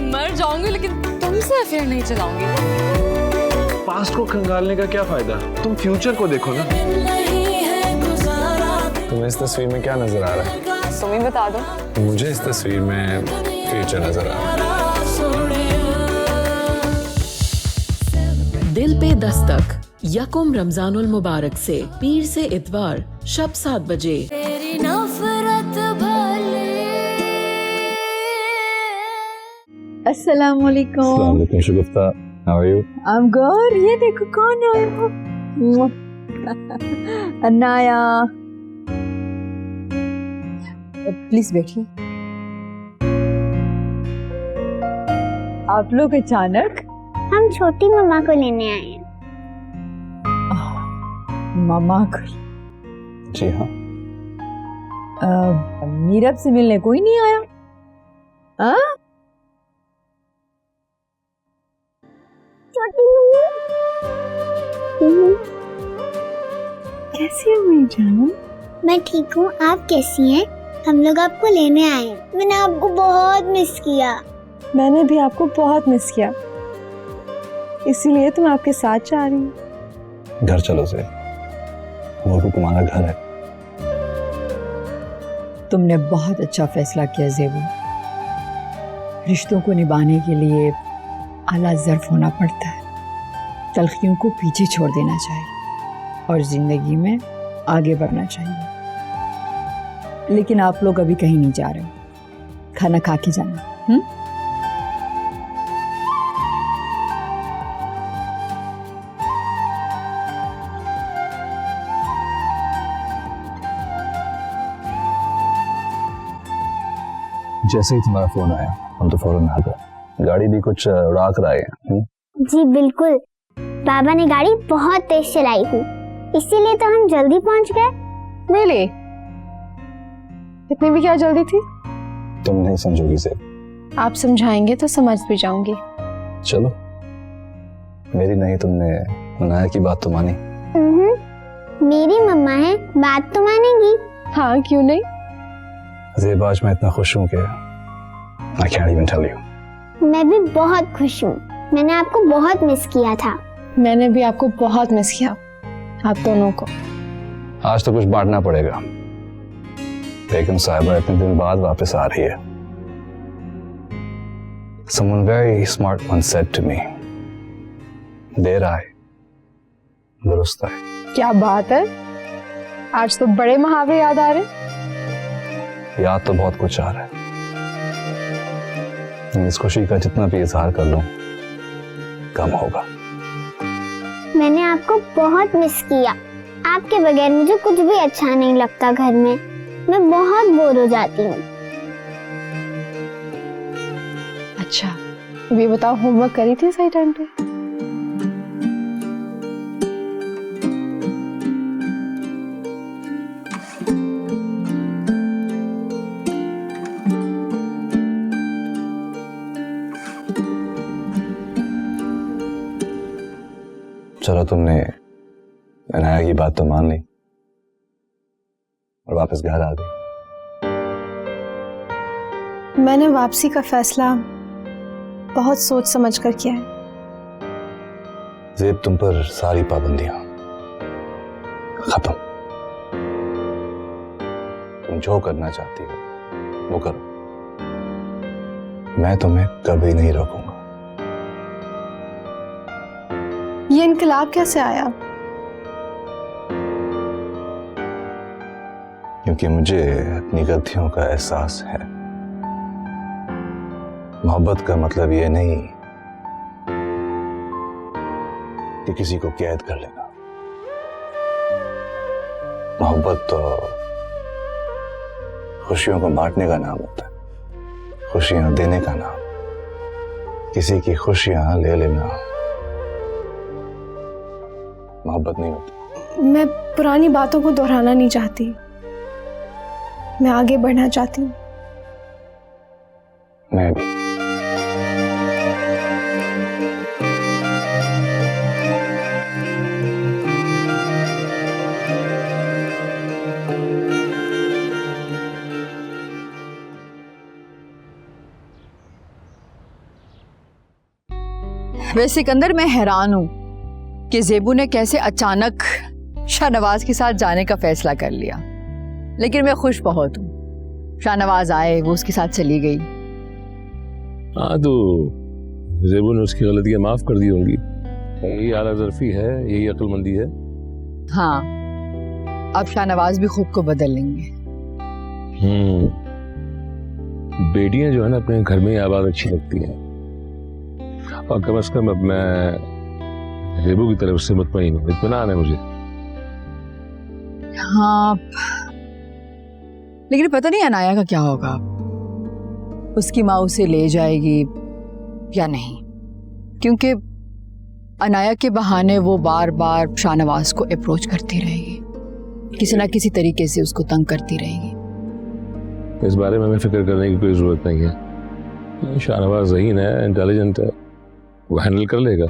मर जाऊंगी लेकिन तुमसे अफेयर नहीं चलाऊंगी। पास्ट को खंगालने का क्या फायदा, तुम फ्यूचर को देखो ना। तुम्हें इस तस्वीर में क्या नजर आ रहा है? तुम ही बता दो। मुझे इस तस्वीर में फ्यूचर नजर आ रहा है। दिल पे दस्तक यकुम रमजानुल मुबारक से पीर से इतवार शब 7 बजे। अस्सलाम वालेकुम। Shagufta, how are you? I am good. ये देखो कौन आया। अनाया, प्लीज बैठिए। आप लोग अचानक? हम छोटी मम्मा को लेने आए हैं। मम्मा को? जी हाँ। मीरब से मिलने कोई नहीं आया? हाँ? छोटी मम्मी कैसी हो मेरी जान? मैं ठीक हूँ, आप कैसी हैं? हम लोग आपको लेने आए हैं। मैंने आपको बहुत मिस किया। मैंने भी आपको बहुत मिस किया, इसीलिए तो मैं आपके साथ जा रही हूँ। घर चलो से, वो तो तुम्हारा घर है। तुमने बहुत अच्छा फैसला किया ज़ेबू। रिश्तों को निभाने के लिए आला ज़र्फ होना पड़ता है। तलखियों को पीछे छोड़ देना चाहिए और जिंदगी में आगे बढ़ना चाहिए। लेकिन आप लोग अभी कहीं नहीं जा रहे, खाना खा के जाना। जैसे ही तुम्हारा फोन आया हम तो फौरन आ गए। गाड़ी भी कुछ उड़ा कर आए हैं। जी बिल्कुल, बाबा ने गाड़ी बहुत तेज चलाई थी, इसीलिए तो हम जल्दी पहुंच गए। really? इतनी भी क्या जल्दी थी? तुम नहीं समझोगी से। आप समझाएंगे तो समझ भी जाऊंगी। चलो, मेरी नहीं, तुमने मनाया की बात तो मानी। मेरी मम्मा है, बात तो मानेगी। हाँ, क्यों नहीं। ज़ेब, आज मैं इतना खुश हूँ कि I can't even tell you। मैं भी बहुत खुश हूँ। मैंने आपको बहुत मिस किया था। मैंने भी आपको बहुत मिस किया, आप दोनों को। आज तो कुछ बांटना पड़ेगा। बेगम साहिबा इतने दिन बाद वापस आ रही है। Someone very smart once said to me, देर आए दुरुस्त आए। क्या बात है, आज तो बड़े मुहावरे याद आ रहे। याद तो बहुत कुछ आ रहा है, इस खुशी का जितना भी इजहार कर लूं कम होगा। मैंने आपको बहुत मिस किया। आपके बगैर मुझे कुछ भी अच्छा नहीं लगता घर में। मैं बहुत बोर हो जाती हूँ। अच्छा, अब ये बताओ, होमवर्क करी थी सही टाइम पे? चलो, तुमने अनाया की बात तो मान ली और वापस घर आ गई। मैंने वापसी का फैसला बहुत सोच समझ कर किया है। ज़ेब, तुम पर सारी पाबंदियां खत्म। तुम जो करना चाहती हो वो करो, मैं तुम्हें कभी नहीं रोकूंगा। ये इनकलाब कैसे आया? क्योंकि मुझे अपनी गलतियों का एहसास है। मोहब्बत का मतलब ये नहीं कि किसी को कैद कर लेना। मोहब्बत तो खुशियों को बांटने का नाम होता है, खुशियां देने का नाम। किसी की खुशियां ले लेना मोहब्बत नहीं होती। मैं पुरानी बातों को दोहराना नहीं चाहती, मैं आगे बढ़ना चाहती हूँ। मैं भी। वैसे सिकंदर, मैं हैरान हूँ कि ज़ेबू ने कैसे अचानक शाहनवाज के साथ जाने का फैसला कर लिया। लेकिन मैं खुश बहुत हूँ। शाहनवाज आए, वो उसके साथ चली गई। हाँ, तो ज़ेबू ने उसकी गलतियां माफ कर दी होंगी। यही आला ज़र्फी है, यही अक्लमंदी है। हाँ, अब शाहनवाज भी खुद को बदल लेंगे। बेटियां जो है ना अपने घर में ही आबाद अच्छी लगती हैं, और कम से कम अब मैं ज़ेबू की तरफ से मुतमईन हूँ, इत्मीनान है मुझे। हाँ, लेकिन पता नहीं अनाया का क्या होगा। उसकी माँ उसे ले जाएगी या नहीं, क्योंकि अनाया के बहाने वो बार बार शाहनवाज को अप्रोच करती रहेगी, किसी ना किसी तरीके से उसको तंग करती रहेगी। इस बारे में हमें फिक्र करने की कोई जरूरत नहीं है। शाहनवाज ज़हीन है, इंटेलिजेंट है, वो हैंडल कर लेगा।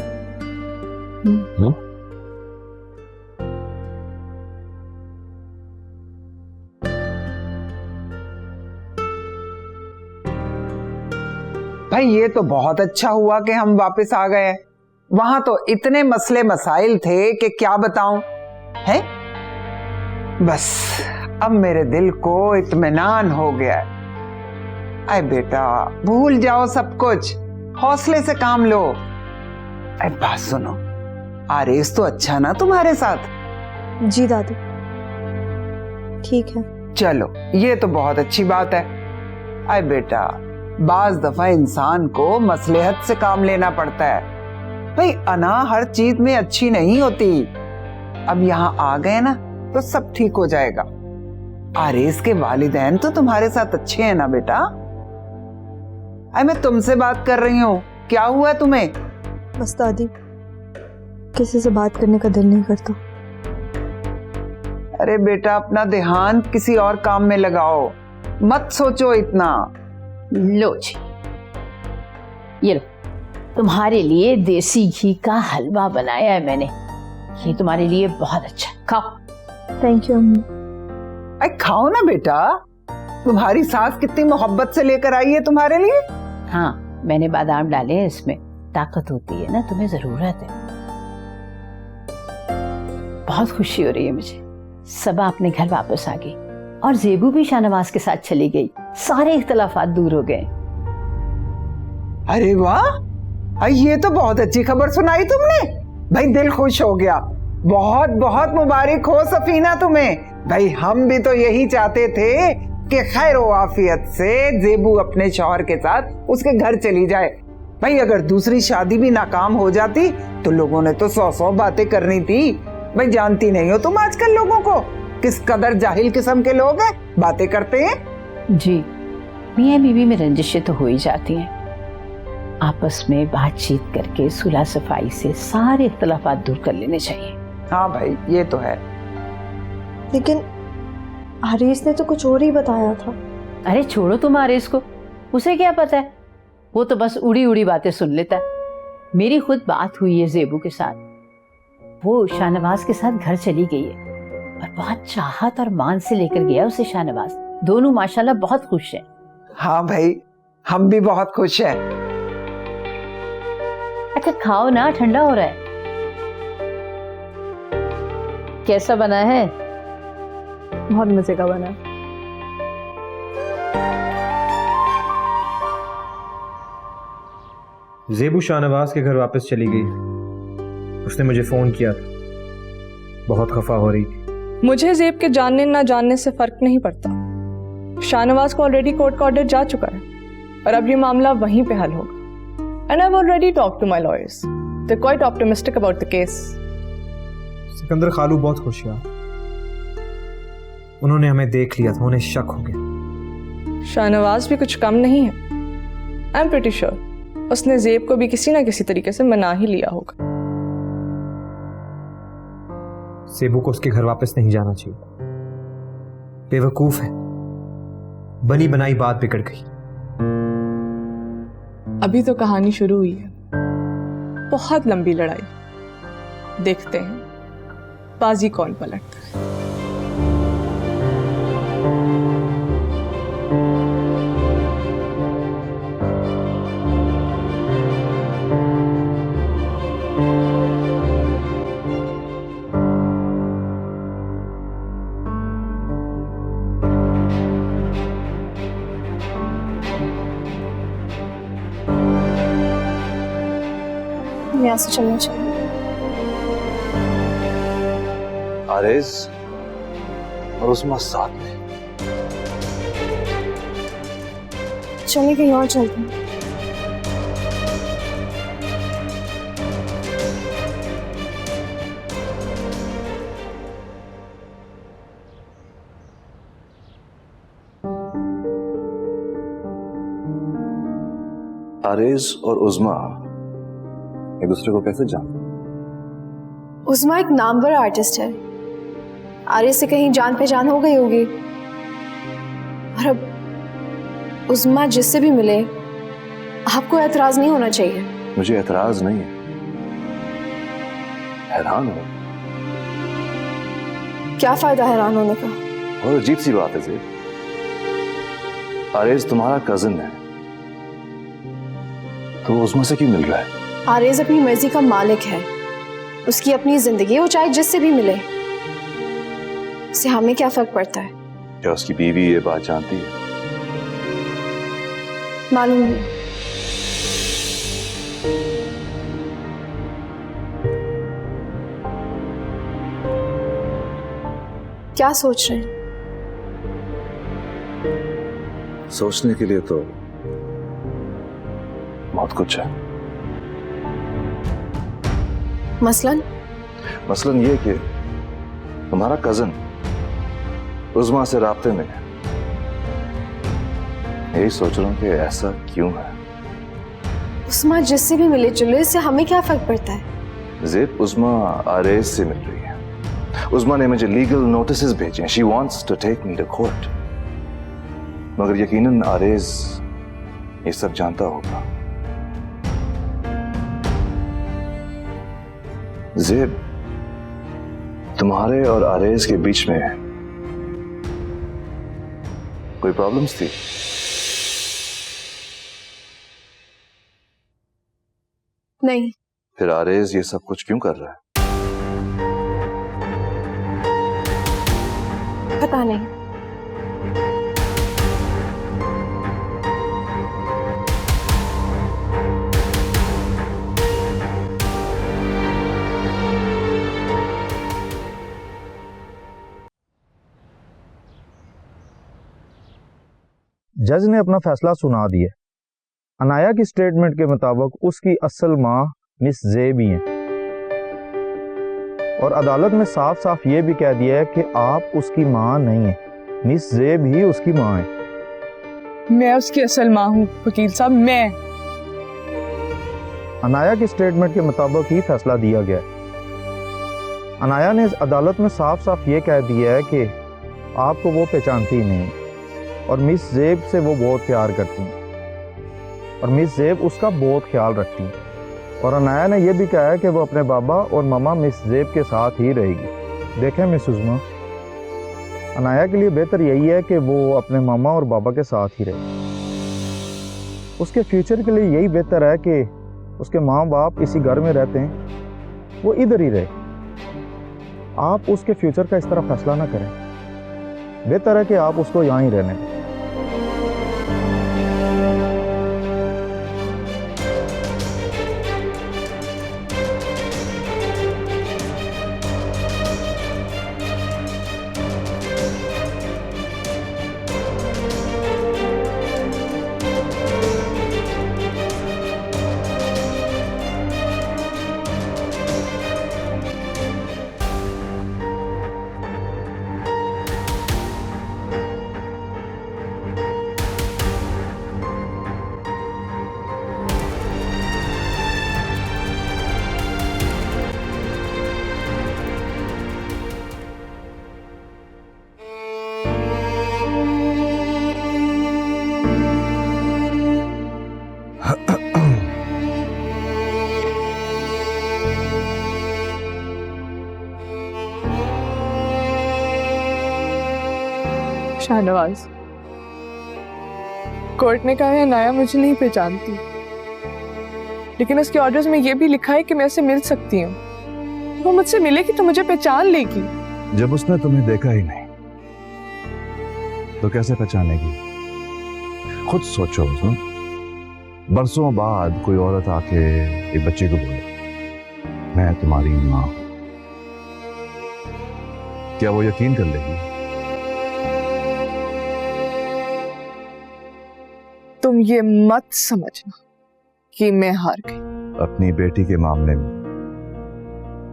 भाई ये तो बहुत अच्छा हुआ कि हम वापस आ गए। वहां तो इतने मसले मसाइल थे कि क्या बताऊं है। बस अब मेरे दिल को इत्मीनान हो गया है। अरे बेटा, भूल जाओ सब कुछ, हौसले से काम लो। अरे बात सुनो, आरेस तो अच्छा ना तुम्हारे साथ? जी दादी, ठीक है। चलो, ये तो बहुत अच्छी बात है। अरे बेटा, बाज दफा इंसान को मसलहत से काम लेना पड़ता है। भाई अना हर चीज में अच्छी नहीं होती। अब यहाँ आ गए ना तो सब ठीक हो जाएगा। आरेस के वालिदैन तो तुम्हारे साथ अच्छे हैं ना बेटा? अरे मैं तुमसे बात कर रही हूँ, क्या हुआ तुम्हें? बस दादी, किसी से बात करने का दिल नहीं करता। अरे बेटा, अपना ध्यान किसी और काम में लगाओ, मत सोचो इतना। लो जी, ये लो, तुम्हारे लिए देसी घी का हलवा बनाया है मैंने। ये तुम्हारे लिए बहुत अच्छा, खाओ। थैंक यू अम्मी। अरे खाओ ना बेटा, तुम्हारी सास कितनी मोहब्बत से लेकर आई है तुम्हारे लिए। हाँ, मैंने बादाम डाले हैं, इसमें ताकत होती है ना, तुम्हें जरूरत है। बहुत खुशी हो रही है मुझे। सबा अपने घर वापस आ गई और ज़ेबू भी शाहनवाज के साथ चली गई। सारे इख्तलाफात दूर हो गए। अरे वाह, ये तो बहुत अच्छी खबर सुनाई तुमने। भाई दिल खुश हो गया। बहुत बहुत मुबारक हो सफीना तुम्हें। भाई हम भी तो यही चाहते थे कि खैर व आफियत से ज़ेबू अपने शौहर के साथ उसके घर चली जाए। भाई अगर दूसरी शादी भी नाकाम हो जाती तो लोगों ने तो 100 बातें करनी थी। भाई जानती नहीं हो तुम आजकल लोगों को, किस कदर जाहिल किस्म के लोग हैं, बातें करते हैं। जी, मियाँ बीवी में रंजिशें तो हो ही जाती हैं। आपस में बातचीत करके सुलह सफाई से सारे इख्तलाफात दूर कर लेने चाहिए। हाँ भाई, ये तो है। लेकिन आरेस ने तो कुछ और ही बताया था। अरे छोड़ो तुम आरेस को, उसे क्या पता है, वो तो बस उड़ी उड़ी बातें सुन लेता है। मेरी खुद बात हुई है ज़ेबू के साथ, वो शाहनवाज के साथ घर चली गई है और बहुत चाहत और मान से लेकर गया उसे शाहनवाज। दोनों माशाल्लाह बहुत खुश हैं। हाँ भाई, हम भी बहुत खुश हैं। अच्छा खाओ ना, ठंडा हो रहा है। कैसा बना है? बहुत मजे का बना। ज़ेबू शाहनवाज के घर वापस चली गई। उसने मुझे फोन किया था, बहुत खफा हो रही थी। मुझे ज़ेब के जानने ना जानने से फर्क नहीं पड़ता। शाहनवाज को ऑलरेडी कोर्ट का ऑर्डर जा चुका है और अब ये मामला वहीं पे हल होगा। And I've already talked to my lawyers. They're quite optimistic about the case. Sikandar खालू बहुत खुश है। उन्होंने हमें देख लिया था, उन्हें शक हो गया। शाहनवाज भी कुछ कम नहीं है। I'm pretty sure उसने ज़ेब को भी किसी ना किसी तरीके से मना ही लिया होगा। ज़ेबू को उसके घर वापस नहीं जाना चाहिए। बेवकूफ है, बनी बनाई बात बिगड़ गई। अभी तो कहानी शुरू हुई है, बहुत लंबी लड़ाई। देखते हैं बाजी कौन पलटता है। हमें यहाँ से चलना चाहिए। आरेज और उस्मा साथ में। चलिए कहीं और चलते हैं। आरेज और उस्मा एक दूसरे को कैसे जानते? उस्मा एक नामवर आर्टिस्ट है, आर्य से कहीं जान पहचान हो गई होगी, और अब उस्मा जिससे भी मिले आपको एतराज नहीं होना चाहिए। मुझे एतराज नहीं है, हैरान हूं। क्या फायदा हैरान होने का? बहुत अजीब सी बात है ज़ेब। आरेज तुम्हारा कजिन है तो उस्मा से क्यों मिल रहा है? आरेज अपनी मर्जी का मालिक है, उसकी अपनी जिंदगी, वो चाहे जिससे भी मिले, इससे हमें क्या फर्क पड़ता है? क्या उसकी बीवी ये बात जानती है? मालूम नहीं। क्या सोच रहे हैं? सोचने के लिए तो बहुत कुछ है। मसलन ये कि तुम्हारा कजन उस्मा से राब्ते में है। यही सोच रहा हूं कि ऐसा क्यों है। उस्मा जिससे भी मिले जुले, इससे हमें क्या फर्क पड़ता है? ज़ेब, उस्मा आरेज से मिल रही है। उस्मा ने मुझे लीगल नोटिसेस भेजे हैं। She wants to take me to court. मगर यकीनन आरेज ये सब जानता होगा। ज़ेब, तुम्हारे और आरेज के बीच में कोई प्रॉब्लम्स थी? नहीं। फिर आरेज ये सब कुछ क्यों कर रहा है? पता नहीं। जज ने अपना फैसला सुना दिया। अनाया की स्टेटमेंट के मुताबिक उसकी असल मां मिस ज़ेब ही हैं और अदालत में साफ साफ ये भी कह दिया है कि आप उसकी मां नहीं हैं, मिस ज़ेब ही उसकी मां है। मैं उसकी असल मां हूं वकील साहब, मैं। अनाया की स्टेटमेंट के मुताबिक ही फैसला दिया गया है। अनाया ने अदालत में साफ साफ ये कह दिया है कि आपको वो पहचानती ही नहीं और मिस ज़ेब से वो बहुत प्यार करती हैं और मिस ज़ेब उसका बहुत ख्याल रखती हैं। और अनाया ने यह भी कहा है कि वो अपने बाबा और मामा मिस ज़ेब के साथ ही रहेगी। देखें मिस उस्मा, अनाया के लिए बेहतर यही है कि वो अपने मामा और बाबा के साथ ही रहे। उसके फ्यूचर के लिए यही बेहतर है कि उसके माँ बाप इसी घर में रहते हैं, वो इधर ही रहे। आप उसके फ्यूचर का इस तरह फैसला ना करें, बेहतर है कि आप उसको यहाँ ही रहने दें। शाहनवाज, कोर्ट ने कहा है अनाया मुझे नहीं पहचानती, लेकिन उसके ऑर्डर्स में यह भी लिखा है कि मैं उससे मिल सकती हूँ। वो मुझसे मिलेगी तो मुझे पहचान लेगी। जब उसने तुम्हें देखा ही नहीं तो कैसे पहचानेगी? खुद सोचो, बरसों बाद कोई औरत आके एक बच्चे को बोले मैं तुम्हारी माँ हूं। क्या वो यकीन कर लेगी? तुम ये मत समझना कि मैं हार गई। अपनी बेटी के मामले में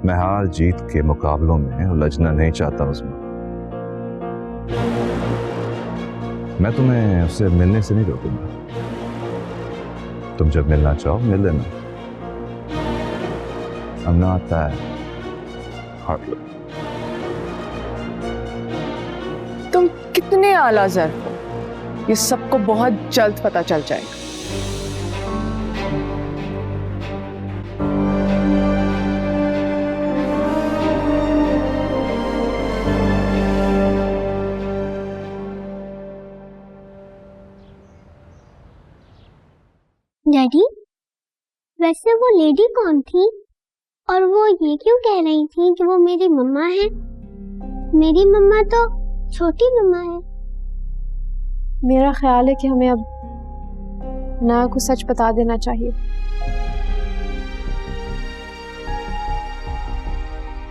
मैं हार जीत के मुकाबलों में उलझना नहीं चाहता उस्मा। मैं तुम्हें उससे मिलने से नहीं रोकूंगा। तुम जब मिलना चाहो मिल लेना। I'm not that heartless. तुम कितने आला ज़र हो, ये सबको बहुत जल्द पता चल जाएगा। डैडी, वैसे वो लेडी कौन थी? और वो ये क्यों कह रही थी कि वो मेरी मम्मा है? मेरी मम्मा तो छोटी मम्मा है। मेरा ख्याल है कि हमें अब अनाया को सच बता देना चाहिए।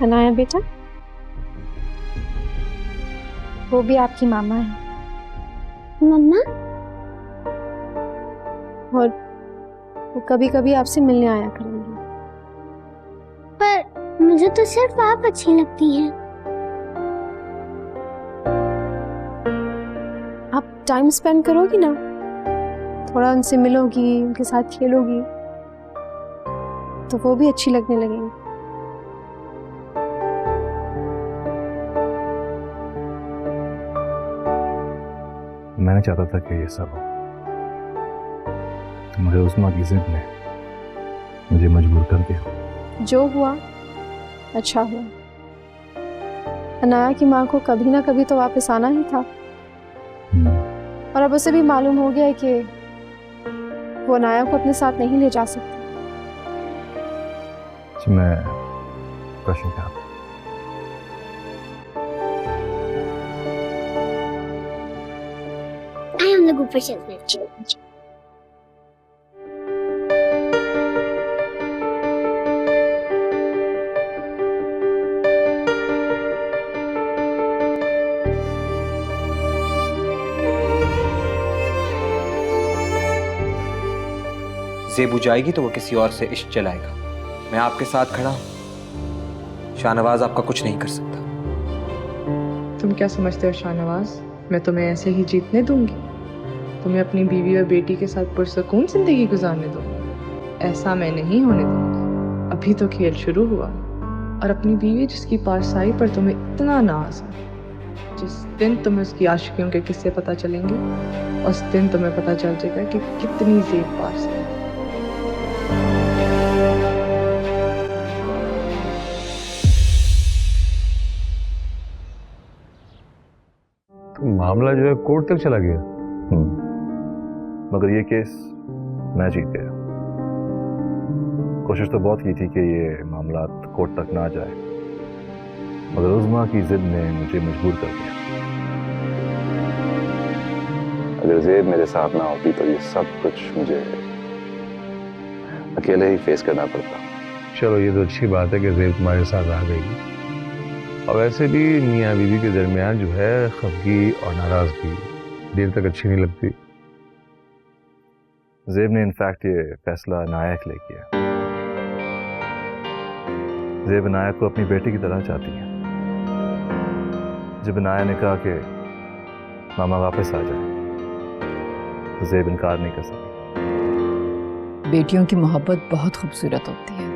अनाया बेटा, वो भी आपकी मामा है। मम्मा? और वो कभी कभी आपसे मिलने आया करेंगी। पर मुझे तो सिर्फ आप अच्छी लगती हैं। आप टाइम स्पेंड करोगी ना, थोड़ा उनसे मिलोगी, उनके साथ खेलोगी, तो वो भी अच्छी लगने लगेंगी। मैंने चाहता था कि ये सब हो, मगर उस्मा की जिद ने मुझे मजबूर कर दिया। जो हुआ अच्छा हुआ। अनाया की माँ को कभी ना कभी तो वापस आना ही था, और अब उसे भी मालूम हो गया है कि वो अनाया को अपने साथ नहीं ले जा सकती। मैं प्रश्न क्या? हम लोग ऊपर चलते हैं। ज़ेबू जाएगी तो वो किसी और से इश्क चलाएगा। मैं आपके साथ खड़ा हूं। शाहनवाज आपका कुछ नहीं कर सकता। तुम क्या समझते हो शाहनवाज, मैं तुम्हें ऐसे ही जीतने दूंगी? तुम्हें अपनी बीवी और बेटी के साथ पुरसकून जिंदगी गुजारने दूंगी? ऐसा मैं नहीं होने दूंगी। अभी तो खेल शुरू हुआ, और अपनी बीवी जिसकी पारसाई पर तुम्हें इतना नाज है, जिस दिन तुम्हें उसकी आशिकियों के किस्से पता चलेंगे, उस दिन तुम्हें पता चल जाएगा कि कितनी ज़ेब पारस है। मामला जो है कोर्ट तक चला गया। मगर ये केस मैं जीत गया। कोशिश तो बहुत की थी कि ये मामला कोर्ट तक ना जाए, मगर उस्मा की जिद ने मुझे मजबूर कर दिया। अगर ज़ेब मेरे साथ ना होती तो ये सब कुछ मुझे अकेले ही फेस करना पड़ता। चलो ये तो अच्छी बात है कि ज़ेब तुम्हारे साथ आ गई। और वैसे भी मियाँ बीवी के दरमियान जो है खफगी और नाराजगी देर तक अच्छी नहीं लगती। ज़ेब ने इनफैक्ट ये फैसला अनाया के लिए किया। ज़ेब अनाया को अपनी बेटी की तरह चाहती है। जब अनाया ने कहा कि मामा वापस आ जाए तो ज़ेब इनकार नहीं कर सकी। बेटियों की मोहब्बत बहुत खूबसूरत होती है।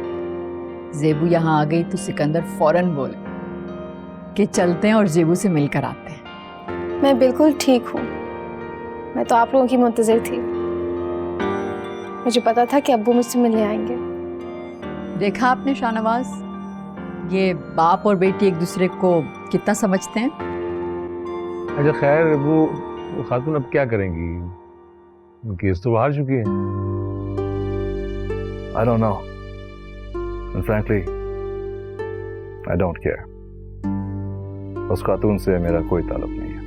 ज़ेबू यहाँ आ गई तो सिकंदर फौरन बोले कि चलते हैं और ज़ेबू से मिलकर आते हैं। मैं बिल्कुल ठीक हूँ। मैं तो आप लोगों की मुंतज़िर थी। मुझे पता था कि अब्बू मुझसे मिलने आएंगे। देखा आपने शाहनवाज, ये बाप और बेटी एक दूसरे को कितना समझते हैं। अच्छा खैर वो खातून अब क्या करेंगी? केस तो बाहर चुकी है। I don't know. And frankly, I don't care. उस खातून से मेरा कोई ताल्लुक नहीं है।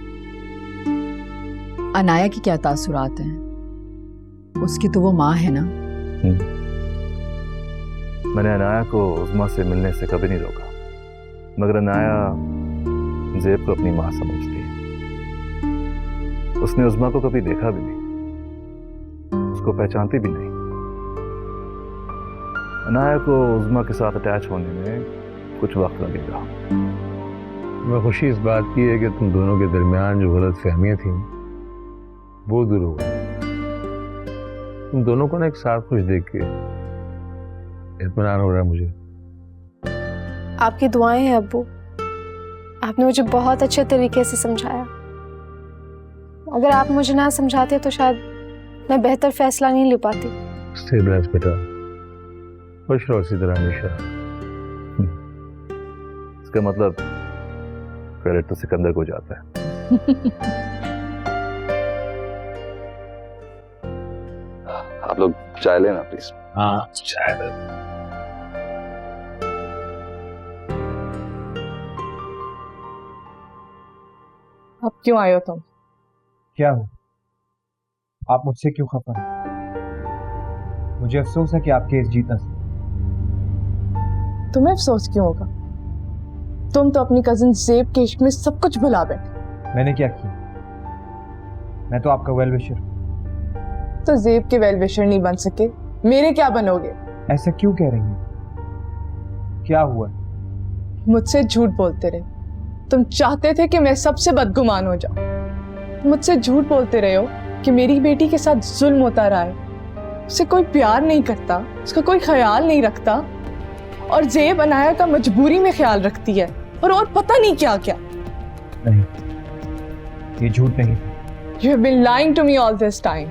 अनाया की क्या तासुरात हैं? उसकी तो वो माँ है ना। मैंने अनाया को उज़मा से मिलने से कभी नहीं रोका, मगर अनाया ज़ेब को अपनी माँ समझती है। उसने उज़मा को कभी देखा भी नहीं, उसको पहचानती भी नहीं। अनाया को उज़मा के साथ अटैच होने में कुछ वक्त लगेगा। मैं खुशी इस बात की है कि तुम दोनों के दरमियान जो गलत फहमियाँ थी वो दूर हो गई। तुम दोनों को ना एक साथ खुश देख के इत्मीनान हो रहा है मुझे। आपकी दुआएं हैं अब्बू, आपने मुझे बहुत अच्छे तरीके से समझाया। अगर आप मुझे ना समझाते तो शायद मैं बेहतर फैसला नहीं ले पाती। स्टेबल बेटा, खुश रहो इसी तरह हमेशा। इसका मतलब क्रेडिट तो सिकंदर को जाता है। आप लोग चाय लेना प्लीज। हाँ चाय ले। अब क्यों आए हो तुम? क्या हो? आप मुझसे क्यों खफा हैं? मुझे अफसोस है कि आप केस जीत ना सके। तुम्हें अफसोस क्यों होगा? तुम तो अपनी कजिन ज़ेब के इश्क में सब कुछ भुला बैठे। मैंने क्या किया? मैं तो आपका वेल विशर। तो ज़ेब के वेल विशर नहीं बन सके, मेरे क्या बनोगे? ऐसा क्यों कह रही हैं? क्या हुआ? मुझसे झूठ बोलते रहे। तुम चाहते थे कि मैं सबसे बदगुमान हो जाऊं। मुझसे झूठ बोलते रहे हो कि मेरी बेटी के साथ जुल्म होता रहा है, उसे कोई प्यार नहीं करता, उसका कोई ख्याल नहीं रखता, और ज़ेब अनाया का मजबूरी में ख्याल रखती है, और पता नहीं क्या क्या। नहीं, ये झूठ नहीं। You have been lying to me all this time.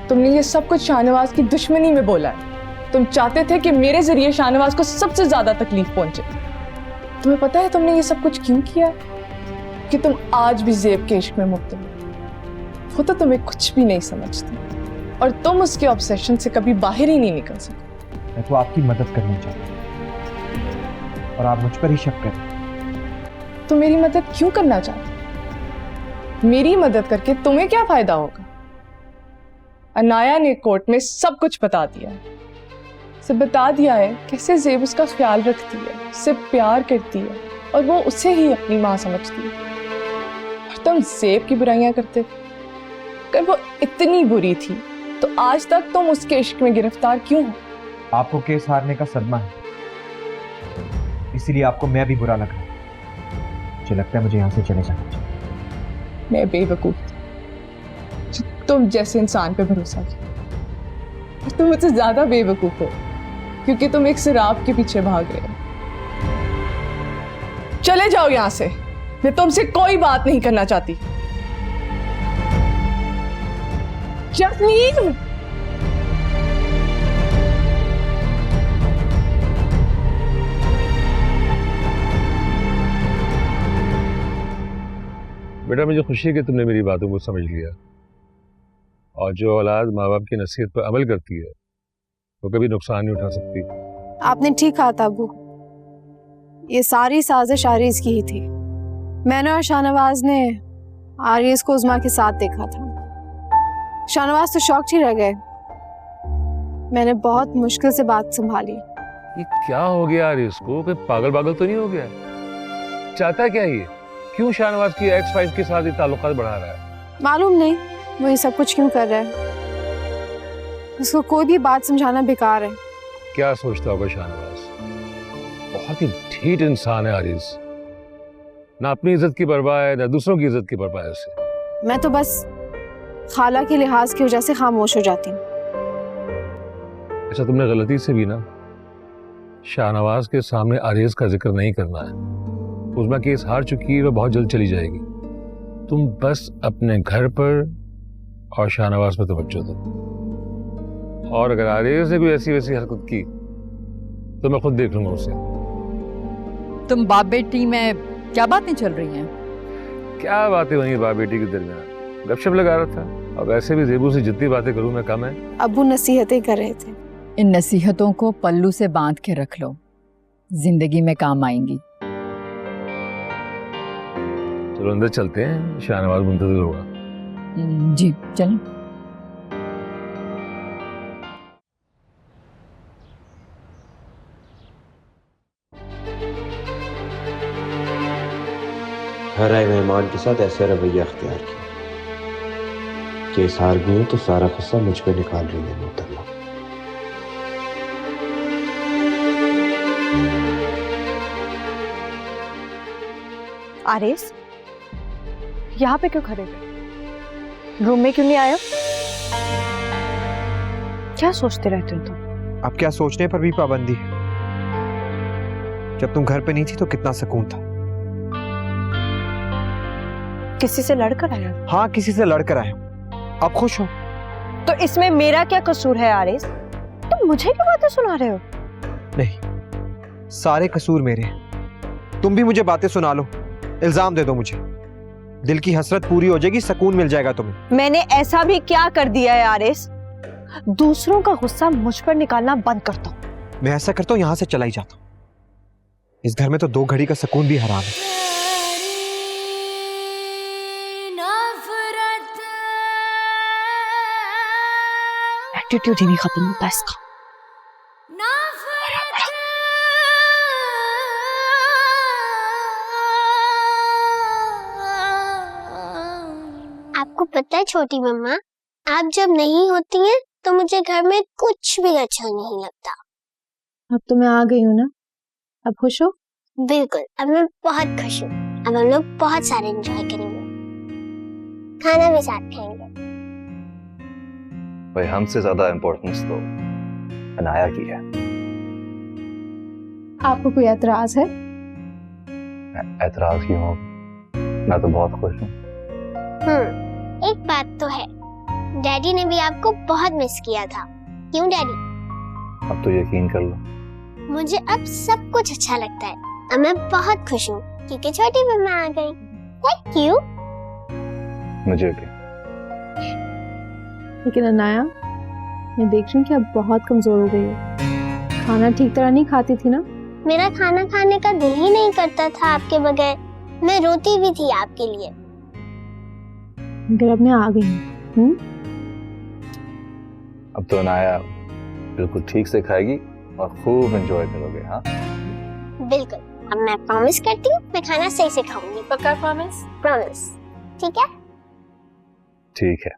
तुमने ये सब कुछ शाहनवाज की दुश्मनी में बोला है। तुम चाहते थे कि मेरे जरिए शाहनवाज को सबसे ज्यादा तकलीफ पहुंचे। तुम्हें पता है तुमने ये सब कुछ क्यों किया? कि तुम आज भी ज़ेब के इश्क में मुब्तला हो। वो तो तुम्हें कुछ भी नहीं समझती, और तुम उसके ऑब्सेशन से कभी बाहर ही नहीं निकल सके। मैं तो आपकी मदद करनी चाहता हूँ, और आप मुझ पर ही शक करें। तुम मेरी मदद क्यों करना चाहते? मेरी मदद करके तुम्हें क्या फायदा होगा? अनाया ने कोर्ट में सब कुछ बता दिया है। उसे बता दिया है कैसे ज़ेब उसका ख्याल रखती है, उससे प्यार करती है, और वो उसे ही अपनी माँ समझती है। और तुम ज़ेब की बुराइयां करते थे। अगर वो इतनी बुरी थी तो आज तक तुम उसके इश्क में गिरफ्तार क्यों हो? आपको केस हारने का सदमा है, इसीलिए आपको मैं भी बुरा लग रहा है। मुझे लगता है मुझे यहाँ से चले जाना चाहिए। मैं बेवकूफ थी जो तुम जैसे इंसान पे भरोसा किया, और तुम मुझसे ज्यादा बेवकूफ हो क्योंकि तुम एक शराब के पीछे भाग रहे हो। चले जाओ यहां से, मैं तुमसे कोई बात नहीं करना चाहती। जसमीन, बेटा मुझे खुशी है कि तुमने मेरी बातों को समझ लिया, और जो औलाद माँ बाप की नसीहत पर अमल करती है वो कभी नुकसान नहीं उठा सकती। आपने ठीक कहा था अब्बू, ये सारी साजिश आरिज़ की ही थी। मैंने और शाहनवाज ने आरिज़ को उज़मा के साथ देखा था। शाहनवाज तो शॉक्ड ही रह गए। मैंने बहुत मुश्किल से बात संभाली। ये क्या हो गया यार, इसको कोई पागल तो नहीं हो गया? चाहता क्या ये? क्यों शाहनवाज की एक्स वाइफ के साथ ये ताल्लुकात बढ़ा रहा है? मालूम नहीं वो ये सब कुछ क्यों कर रहा है। उसको कोई भी बात समझाना बेकार है। क्या सोचता होगा शाहनवाज? बहुत ही ढीठ इंसान है आरिज़, ना अपनी इज्जत की परवाह है ना दूसरों की इज्जत की परवाह है उसे। मैं तो बस खाला के लिहाज की वजह से खामोश हो जाती हूँ। अच्छा, तुमने गलती से भी ना शाहनवाज के सामने आरिज़ का जिक्र नहीं करना है। उज़मा केस हार चुकी है, वह बहुत जल्द चली जाएगी। तुम बस अपने घर पर और शाहनवाज पर तवज्जो दो, और अगर आरिज़ ने कोई ऐसी वैसी हरकत की तो मैं खुद देख लूंगा उसे। तुम बाप बेटी में क्या बातें चल रही हैं? क्या बातें बनी बाप बेटी के दरमियान? गपशप लगा रहा था, और वैसे भी ज़ेबू से जितनी बातें करूं मैं कम है। अब्बू नसीहतें कर रहे थे। इन नसीहतों को पल्लू से बांध के रख लो, जिंदगी में काम आएंगी। चलो अंदर चलते हैं, शाहनवाज मुंतज़िर होगा। जी चलें। हर आए मेहमान के साथ ऐसा रवैया अख्तियार किया। केस हार गई तो सारा गुस्सा मुझ पे निकाल रही है मोहतरमा। आरेस, यहाँ पे क्यों खड़े थे? रूम में क्यों नहीं आए? क्या सोचते रहते हो तुम? अब क्या सोचने पर भी पाबंदी है। जब तुम घर पे नहीं थी तो कितना सुकून था। किसी से लड़कर आया? हाँ, किसी से लड़कर आया हूं। अब खुश हो? तो इसमें मेरा क्या कसूर है आरेस? तुम मुझे क्यों बातें सुना रहे हो? नहीं, सारे कसूर मेरे हैं। तुम भी मुझे बातें सुना लो, इल्जाम दे दो मुझे। दिल की हसरत पूरी हो जाएगी, सुकून मिल जाएगा तुम्हें। मैंने ऐसा भी क्या कर दिया है आरेस? दूसरों का गुस्सा मुझ पर निकालना बंद करता हूँ। मैं ऐसा करता हूँ, यहां से चला ही जाता हूँ। इस घर में तो 2 घड़ी का सुकून भी हराम है। एटीट्यूड ही नहीं खत्म होता इसका। आपको पता है छोटी मम्मा, आप जब नहीं होती हैं तो मुझे घर में कुछ भी अच्छा नहीं लगता। अब तो मैं आ गई हूँ ना, अब खुश हो? बिल्कुल, अब मैं बहुत खुश हूँ। अब हम लोग बहुत सारे एंजॉय करेंगे, खाना भी साथ खाएंगे। भाई हमसे ज्यादा इम्पोर्टेंस तो अनाया की है। आपको कोई एतराज है? एतराज क्यों हो? मैं तो बहुत खुश हूँ। एक बात तो है, डैडी ने भी आपको बहुत मिस किया था। क्यों डैडी? अब तो यकीन कर लो, मुझे अब सब कुछ अच्छा लगता है। अब मैं बहुत खुश हूँ क्योंकि छोटी मम्मा आ गई। Thank you. मुझे भी। लेकिन अनाया, मैं देख रही हूँ कि अब बहुत कमजोर हो गई हो। खाना ठीक तरह नहीं खाती थी ना? मेरा खाना खाने का दिल ही नहीं करता था आपके बगैर। मैं रोती भी थी आपके लिए। मगर अब मैं आ गई हूँ। अब तो अनाया बिल्कुल ठीक से खाएगी और खूब एंजॉय करोगे। हाँ बिल्कुल। अब मैं प्रॉमिस करती हूँ, मैं खाना सही से खाऊंगी। पक्का प्रॉमिस? प्रॉमिस। ठीक है? ठीक है।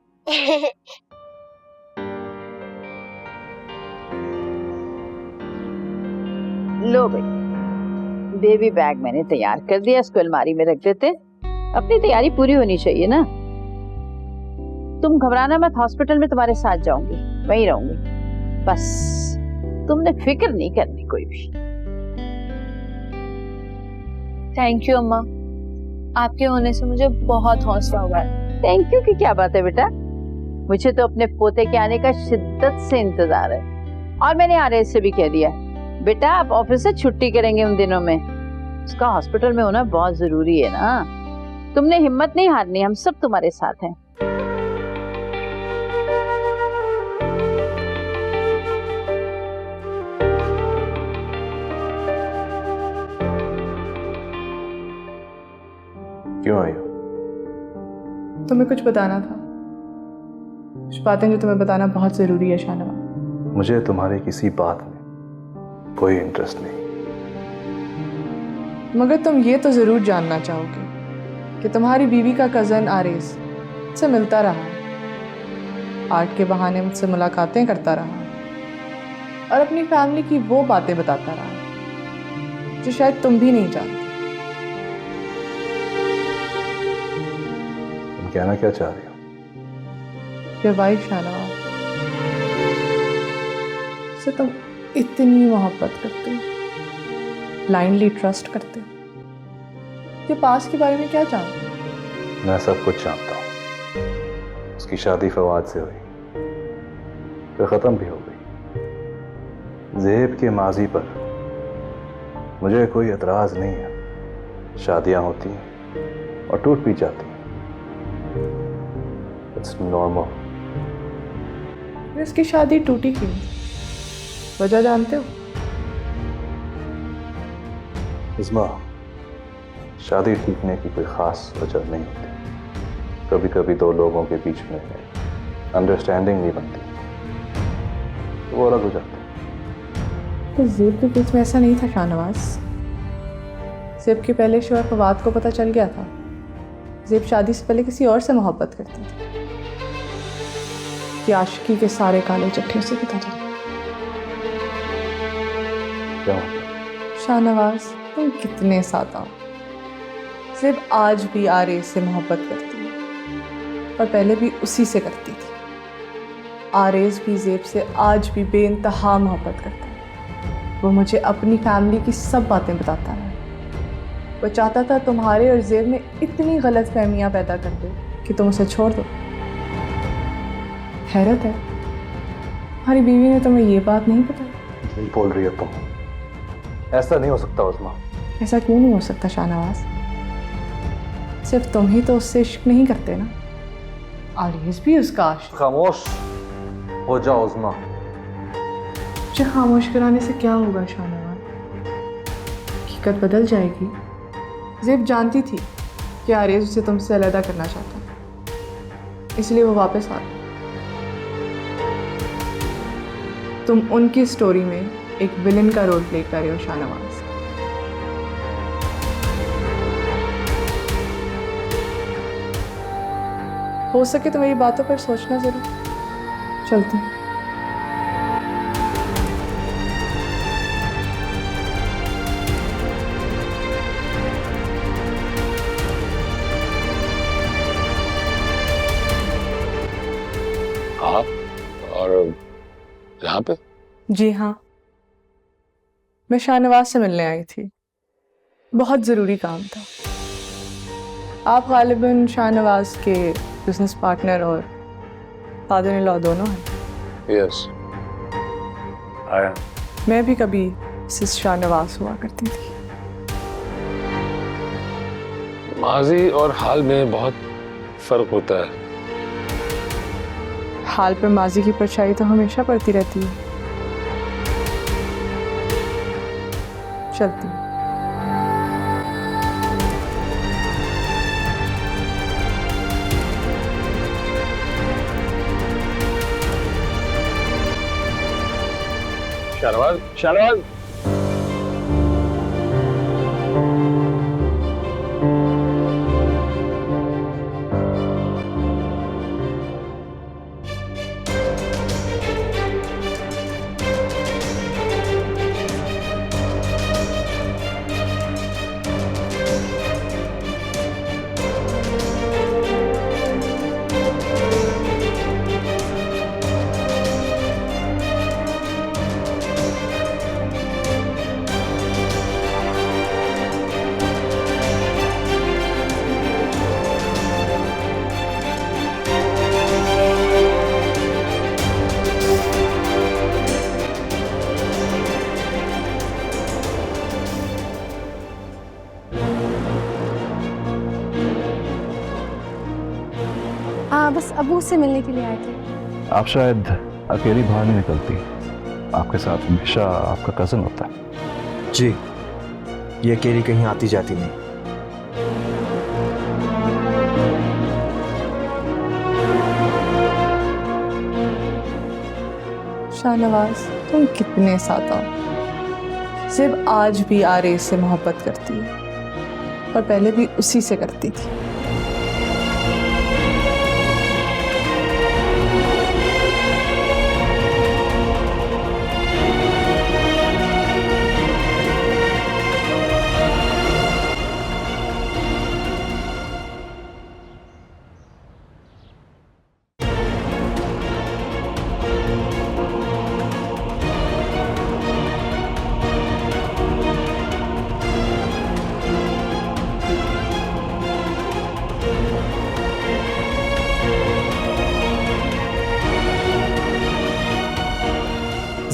लो भाई, बेबी बैग मैंने तैयार कर दिया, इसको अलमारी में रख देते। अपनी तैयारी पूरी होनी चाहिए ना। तुम घबराना मत, हॉस्पिटल में तुम्हारे साथ जाऊंगी, वहीं रहूंगी। बस तुमने फिक्र नहीं करनी कोई भी। थैंक यू अम्मा, आपके होने से मुझे बहुत हौसला हुआ है। थैंक यू की क्या बात है बेटा, मुझे तो अपने पोते के आने का शिद्दत से इंतजार है। और मैंने आरएस से भी कह दिया, बेटा आप ऑफिस से छुट्टी करेंगे उन दिनों में, उसका हॉस्पिटल में होना बहुत जरूरी है ना। तुमने हिम्मत नहीं हारनी, हम सब तुम्हारे साथ हैं। क्यों आई हो? तुम्हें कुछ बताना था, कुछ बातें जो तुम्हें बताना बहुत जरूरी है शाहनवाज। मुझे तुम्हारी किसी बात में कोई इंटरेस्ट नहीं, मगर तुम ये तो जरूर जानना चाहोगे कि तुम्हारी बीवी का कजन आरेस से मिलता रहा, आर्ट के बहाने मुझसे मुलाकातें करता रहा और अपनी फैमिली की वो बातें बताता रहा जो शायद तुम भी नहीं जानते। तुम कहना क्या चाह रही हो? योर वाइफ शाहनवाज से तुम इतनी मोहब्बत करते, ब्लाइंडली ट्रस्ट करते, ये पास के बारे में क्या जानते? मैं सब कुछ जानता हूँ। उसकी शादी फवाद से हुई, फिर खत्म भी हो गई। ज़ेब के माजी पर मुझे कोई एतराज नहीं है। शादियां होती हैं और टूट भी जाती हैं, इट्स नॉर्मल। इसकी शादी टूटी क्यों, वजह जानते हो? इस्मा, शादी टूटने की कोई खास वजह नहीं होती। कभी कभी दो लोगों के बीच में अंडरस्टैंडिंग नहीं बनती, तो वो अलग हो जाते। तो ज़ेब के केस में ऐसा नहीं था शाहनवाज। ज़ेब के पहले शोहर फवाद को पता चल गया था ज़ेब शादी से पहले किसी और से मोहब्बत करती थी कि आशिकी के सारे काले चिट्ठे उसे पता चले। क्या शाहनवाज, तुम कितने सादा हो। ज़ेब आज भी आरेज से मोहब्बत करती है और पहले भी उसी से करती थी। आरेज भी ज़ेब से आज भी बेइंतहा मोहब्बत करता है। वो मुझे अपनी फैमिली की सब बातें बताता है। वो चाहता था तुम्हारे और ज़ेब में इतनी गलत फहमियाँ पैदा कर दे कि तुम उसे छोड़ दो। हैरत है, हमारी बीवी ने तुम्हें ये बात नहीं बताई। नहीं बोल रही है तुम, ऐसा नहीं हो सकता उस्मा। ऐसा क्यों नहीं हो सकता शाहनवाज? सिर्फ तुम ही तो उससे इश्क नहीं करते ना, आरेज भी उसका आशिक। खामोश हो जाओ उस्मा। मुझे खामोश कराने से क्या होगा शाहनवाज? हकीकत बदल जाएगी। ज़ेब जानती थी कि आरेज उसे तुमसे अलग करना चाहता था, इसलिए वो वापस आ गई। तुम उनकी स्टोरी में एक विलन का रोल प्ले कर रहे हो शाहनवाज। हो सके तो मेरी बातों पर सोचना जरूर। चलते हैं। आप और यहाँ पे? जी हाँ, मैं शाहनवाज से मिलने आई थी, बहुत ज़रूरी काम था। आप गालिबन शाहनवाज के बिजनेस पार्टनर और फादर इन लॉ दोनों हैं। यस, आया। मैं भी कभी मिसेस शाहनवाज हुआ करती थी। माजी और हाल में बहुत फर्क होता है। हाल पर माजी की परछाई तो हमेशा पड़ती रहती है। चलती हूँ। शाहनवाज, शाहनवाज। बस अबू से मिलने के लिए आए थे। आप शायद अकेली बाहर नहीं निकलती, आपके साथ हमेशा आपका कजन होता है। जी, ये अकेली कहीं आती जाती नहीं। शाहनवाज, तुम कितने सादा हो। ज़ेब आज भी आरेज से मोहब्बत करती है और पहले भी उसी से करती थी।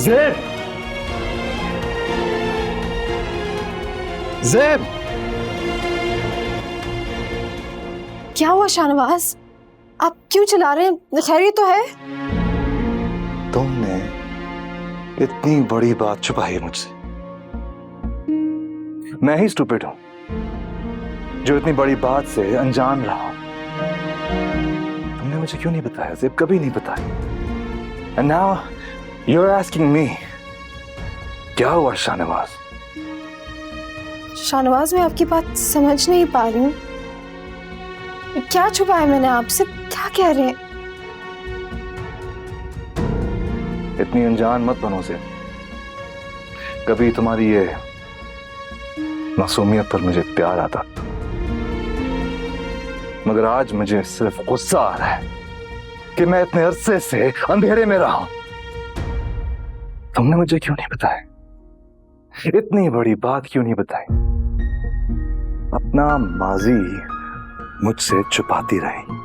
ज़ेब! ज़ेब! क्या हुआ शाहनवाज? आप क्यों चिल्ला रहे हैं? खैरियत तो है? तुमने इतनी बड़ी बात छुपाई है मुझसे। मैं ही स्टूपिड हूं जो इतनी बड़ी बात से अनजान रहा। तुमने मुझे क्यों नहीं बताया ज़ेब? कभी नहीं बताया। And now you're asking me, क्या हुआ शाहनवाज? शाहनवाज, मैं आपकी बात समझ नहीं पा रही हूँ। क्या छुपाया मैंने आपसे? क्या कह रहे हैं? इतनी अनजान मत बनो से। कभी तुम्हारी ये मासूमियत पर मुझे प्यार आता, मगर आज मुझे सिर्फ गुस्सा आ रहा है कि मैं इतने अरसे से अंधेरे में रहा हूं। तुमने मुझे क्यों नहीं बताया? इतनी बड़ी बात क्यों नहीं बताई? अपना माजी मुझसे छुपाती रही।